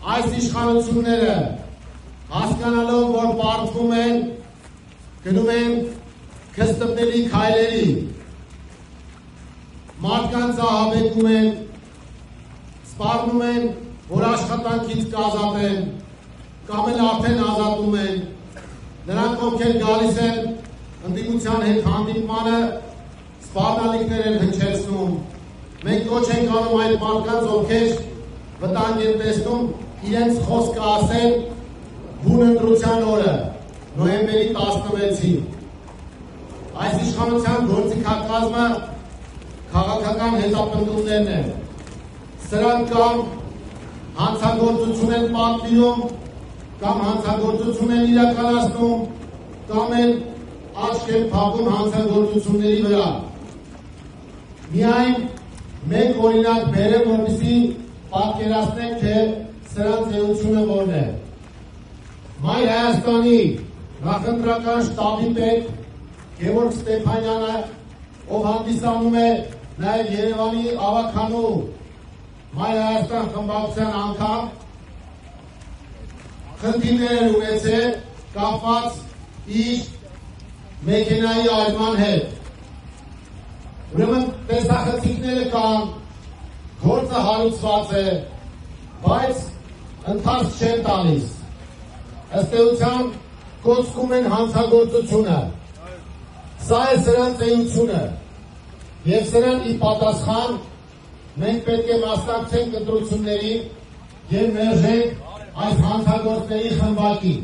այս իշխանությունները հասկանալով, որ պարտվում են, գնում են քստվների քայլերի, մարդկանց ահաբեկում են, սպառնում են, որ աշխատանքից կազատեն, կամ էլ արդեն ազատում են, նրանք ովքեր գալիս են ընդդիմության հետ հանդիպմանը, սպառնալիքներ են հնչեցնում, մենք ոչ ենք անում այդ մարդկանց, ովքեր վտանգ են տեսնում իրենց խոսքը ասել բուն ընտրության օրը, նոյեմբերի 16-ին։ Այս իշխանության գործիքակազմը քաղաքական հետապնդումներն են։ Սրանք կամ հանցագործություն են պատվիրում, կամ հանցագործություն են իրականացնում, կամ էլ աչք են փակում հանցագործությունների վրա։ Միայն մեկ օրինակ բերեմ, որպեսզի պատկերացնենք, թե սրանց էությունը որն է։ Մայր Հայաստանի նախընտրական շտաբի պետ Գևորգ Ստեփանյանը, ով հանդիսանում է նաև Երևանի ավագանու Մայր Հայաստան խմբակցության անդամ, խնդիրներ ունեցել կապված իր մեքենայի այրման հետ։ Ուրեմն տեսախցիկները կան, գործը հարուցված է, բայց ընթացք չեն տալիս։ Ըստ էության կոծկում են հանցագործությունը։ Սա է սրանց էությունը։ Եվ սրան ի պատասխան մենք պետք է մասնակցենք ընտրություններին և մերժենք այս հանցագործների խմբակին։